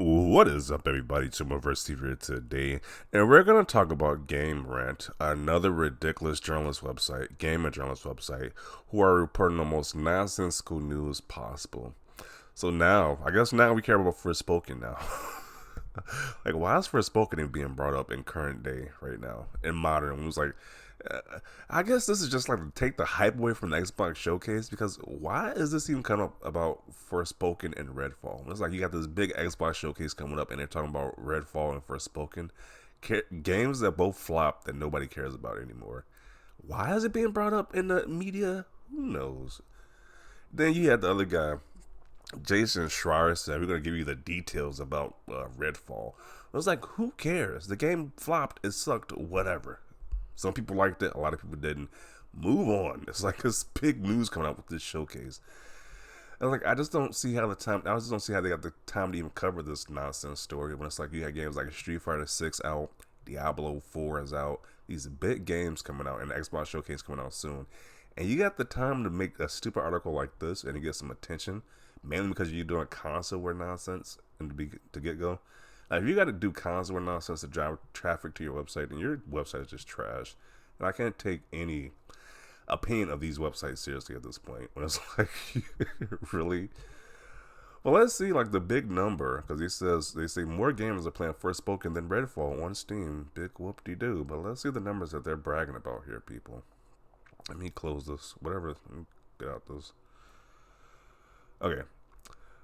What is up, everybody? Tumorverse TV here today, and we're going to talk about Game Rant, another ridiculous journalist website, gaming journalist website, who are reporting the most nonsensical news possible. So now, I guess now we care about Forspoken now. Like, why is Forspoken even being brought up in current day right now, in modern? It was like, I guess this is just like to take the hype away from the Xbox showcase, because why is this even coming up about Forspoken and Redfall? It's like you got this big Xbox showcase coming up and they're talking about Redfall and Forspoken, games that both flop that nobody cares about anymore. Why is it being brought up in the media? Who knows? Then you had the other guy, Jason Schreier, said we're going to give you the details about Redfall. I was like, who cares? The game flopped, it sucked, whatever. Some people liked it, a lot of people didn't. Move on. It's like this big news coming out with this showcase. And like, I just don't see how they got the time to even cover this nonsense story when it's like you had games like Street Fighter 6 out, Diablo 4 is out, these big games coming out, and the Xbox showcase coming out soon. And you got the time to make a stupid article like this and to get some attention, mainly because you're doing console war nonsense and to get go. Like, if you got to do console war nonsense to drive traffic to your website, and your website is just trash, and I can't take any opinion of these websites seriously at this point. When it's like, really? Well, let's see like the big number, because they say more gamers are playing Forspoken than Redfall on Steam. Big whoop-de-doo. But let's see the numbers that they're bragging about here, people. Let me close this. Whatever. Let me get out this. Okay.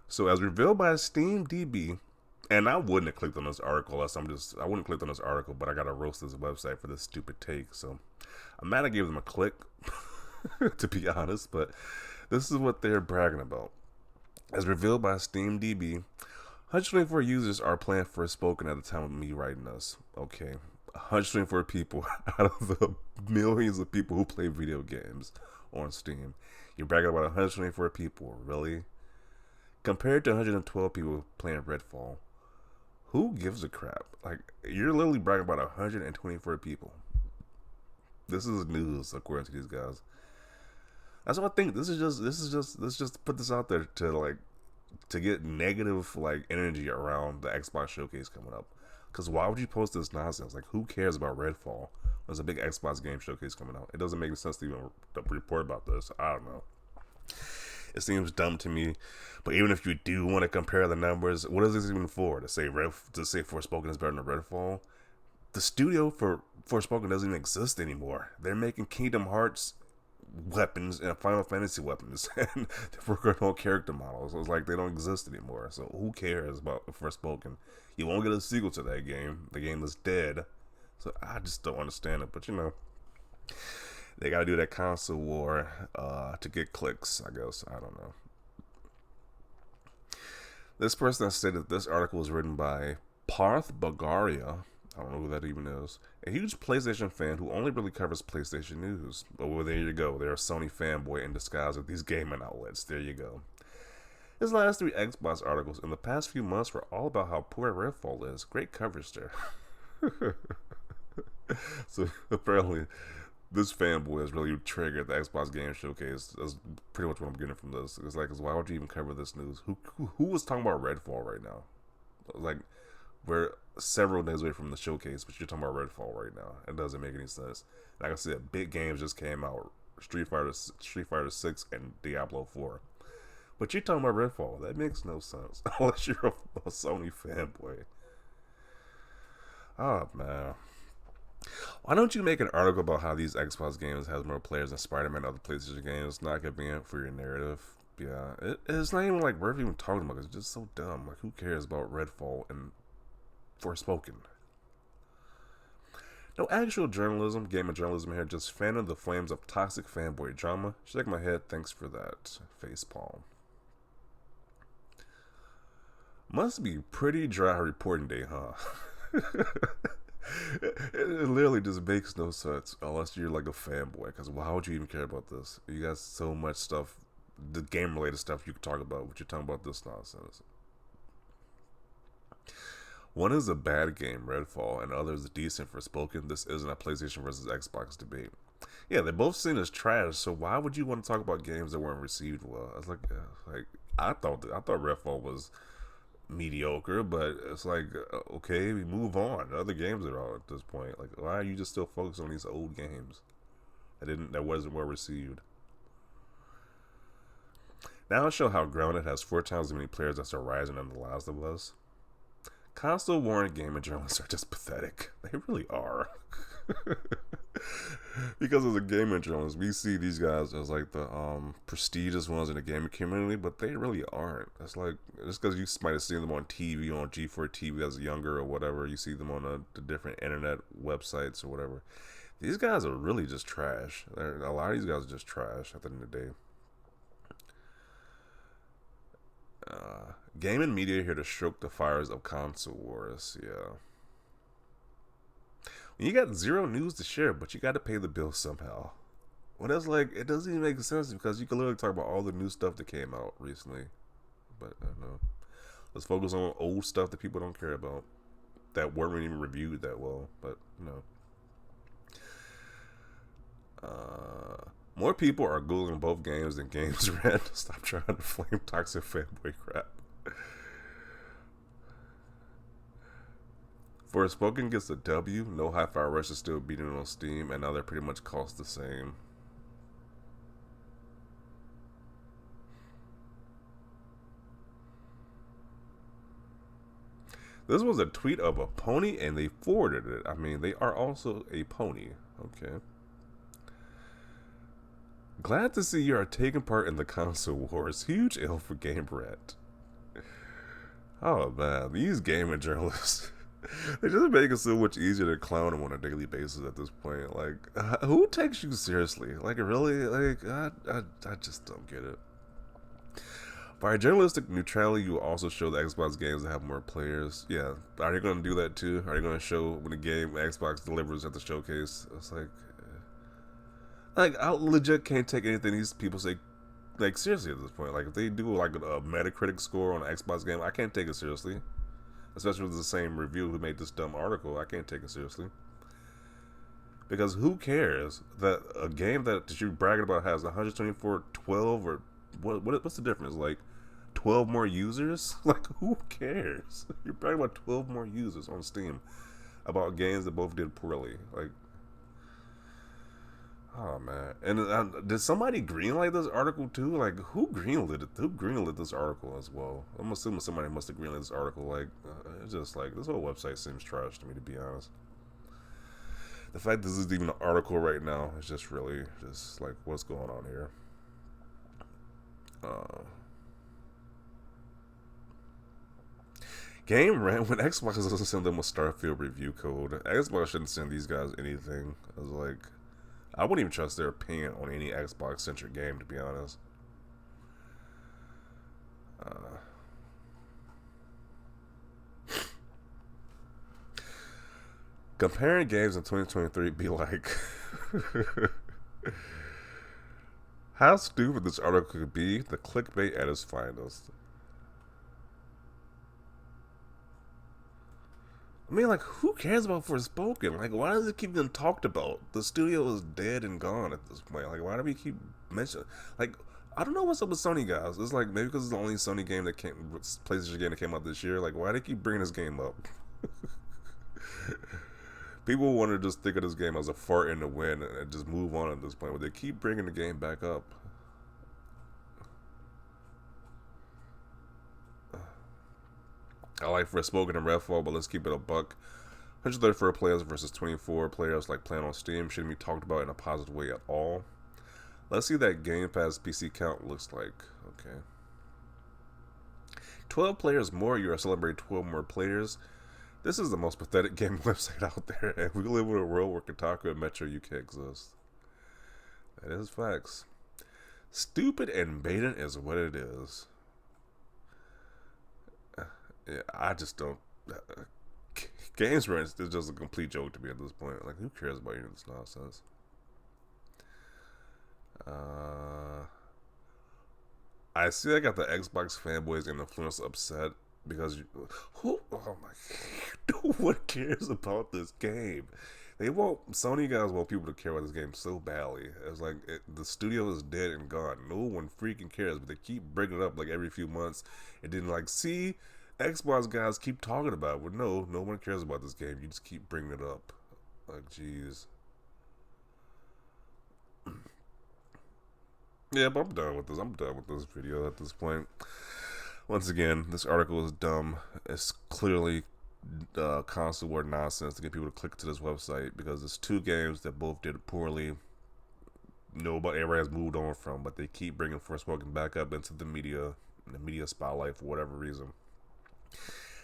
So as revealed by SteamDB, and I wouldn't have clicked on this article I wouldn't click on this article, but I gotta roast this website for this stupid take. So I'm mad I gave them a click, to be honest, but this is what they're bragging about. As revealed by SteamDB, 124 users are playing Forspoken at the time of me writing this. Okay. 124 people out of the millions of people who play video games on Steam. You're bragging about 124 people, really? Compared to 112 people playing Redfall. Who gives a crap? Like, you're literally bragging about 124 people. This is news, according to these guys. That's what I think. Let's just put this out there to get negative like energy around the Xbox showcase coming up. Because why would you post this nonsense? Like, who cares about Redfall? There's a big Xbox game showcase coming out. It doesn't make sense to even report about this. I don't know. It seems dumb to me. But even if you do want to compare the numbers, what is this even for? To say Forspoken is better than Redfall? The studio for Forspoken doesn't even exist anymore. They're making Kingdom Hearts weapons and Final Fantasy weapons, and they're working on character models. So it's like they don't exist anymore. So who cares about Forspoken? You won't get a sequel to that game. The game is dead. So I just don't understand it. But you know, they got to do that console war to get clicks, I guess. I don't know. This person has stated this article was written by Parth Bagaria. I don't know who that even is. A huge PlayStation fan who only really covers PlayStation news. But well, there you go. They're a Sony fanboy in disguise at these gaming outlets. There you go. His last 3 Xbox articles in the past few months were all about how poor Redfall is. Great coverage there. So apparently, this fanboy has really triggered the Xbox Game Showcase. That's pretty much what I'm getting from this. It's like, why would you even cover this news? Who was talking about Redfall right now? Like, we're several days away from the showcase, but you're talking about Redfall right now. It doesn't make any sense. Like I said, big games just came out: Street Fighter 6 and Diablo 4. But you're talking about Redfall. That makes no sense unless you're a Sony fanboy. Oh man. Why don't you make an article about how these Xbox games has more players than Spider-Man and other PlayStation games? Not convenient for your narrative. Yeah, it's not even like worth even talking about. It's just so dumb. Like, who cares about Redfall and Forspoken? No actual journalism, gaming journalism here. Just fanning the flames of toxic fanboy drama. Shake my head. Thanks for that. Facepalm. Must be pretty dry reporting day, huh? It literally just makes no sense unless you're like a fanboy. Because how would you even care about this? You got so much stuff, the game related stuff you could talk about, but you're talking about this nonsense. One is a bad game, Redfall, and the other is decent Forspoken. This isn't a PlayStation versus Xbox debate. Yeah, they're both seen as trash. So why would you want to talk about games that weren't received well? I was like I thought Redfall was mediocre, but it's like okay, we move on. Other games are all at this point. Like, why are you just still focused on these old games that wasn't well received? Now I'll show how Grounded has 4 times as many players as Horizon and The Last of Us. Console warring gaming journalists are just pathetic. They really are. Because as a gaming journalist, we see these guys as like the prestigious ones in the gaming community, but they really aren't. It's like just because you might have seen them on TV, on G4 TV as younger or whatever, you see them on the different internet websites or whatever. These guys are really just trash. A lot of these guys are just trash at the end of the day. Gaming media here to stroke the fires of console wars. Yeah. You got zero news to share, but you got to pay the bill somehow. Well, that's like, it doesn't even make sense because you can literally talk about all the new stuff that came out recently. But I don't know. Let's focus on old stuff that people don't care about, that weren't even reviewed that well. But no. More people are Googling both games than games Rant. Stop trying to flame toxic fanboy crap. Forspoken gets a W. No Hi-Fi Rush is still beating on Steam, and now they're pretty much cost the same. This was a tweet of a pony, and they forwarded it. I mean, they are also a pony. Okay. Glad to see you are taking part in the console wars. Huge L for Game Rat. Oh man, these gaming journalists. They just make it so much easier to clown them on a daily basis at this point. Like, who takes you seriously? Like, really? Like, I just don't get it. By journalistic neutrality, you also show the Xbox games that have more players. Yeah, are they going to do that too? Are they going to show when the game Xbox delivers at the showcase? It's like I legit can't take anything these people say like seriously at this point. Like if they do like a Metacritic score on an Xbox game, I can't take it seriously. Especially with the same review who made this dumb article, I can't take it seriously. Because who cares that a game that you're bragging about has 124, 12, or what's the difference? Like 12 more users? Like who cares? You're bragging about 12 more users on Steam about games that both did poorly. Like, oh man! And did somebody greenlight this article too? Like, who greenlit it? Who greenlit this article as well? I'm assuming somebody must have greenlit this article. Like, it's just like this whole website seems trash to me, to be honest. The fact this is even an article right now is just really just like what's going on here. Game Rant when Xbox doesn't send them a Starfield review code. Xbox shouldn't send these guys anything. I was like, I wouldn't even trust their opinion on any Xbox centric game, to be honest. Comparing games in 2023 be like how stupid this article could be. The clickbait at its finest. I mean, like, who cares about Forspoken? Like, why does it keep being talked about? The studio is dead and gone at this point. Like, why do we keep mentioning? Like, I don't know what's up with Sony guys. It's like maybe because it's the only Sony game that PlayStation game that came out this year. Like, why do they keep bringing this game up? People want to just think of this game as a fart in the wind and just move on at this point, but they keep bringing the game back up. I like Forspoken and Redfall, but let's keep it a buck. 134 players versus 24 players like playing on Steam shouldn't be talked about in a positive way at all. Let's see what that Game Pass PC count looks like. Okay. 12 players more, you are celebrating 12 more players. This is the most pathetic gaming website out there, and we live in a world where Kotaku and Metro UK exist. That is facts. Stupid and baiting is what it is. Yeah, I just don't. Games Rant is just a complete joke to me at this point. Like, who cares about any of this nonsense? I see I got the Xbox fanboys and influencers upset because who? Oh my! No one cares about this game. Sony guys want people to care about this game so badly. It's like the studio is dead and gone. No one freaking cares, but they keep bringing it up like every few months. And then like, see, Xbox guys keep talking about it, but no one cares about this game. You just keep bringing it up. Like, jeez. Yeah, but I'm done with this. I'm done with this video at this point. Once again, this article is dumb. It's clearly console war nonsense to get people to click to this website because it's two games that both did poorly. Nobody ever has moved on from, but they keep bringing Forspoken back up into the media spotlight for whatever reason.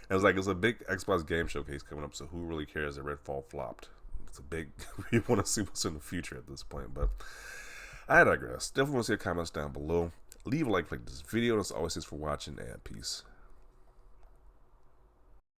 And it's like it's a big Xbox game showcase coming up, so who really cares that Redfall flopped? It's a big. We want to see what's in the future at this point, but I digress. Definitely want to see your comments down below. Leave a like for this video. As always, thanks for watching, and peace.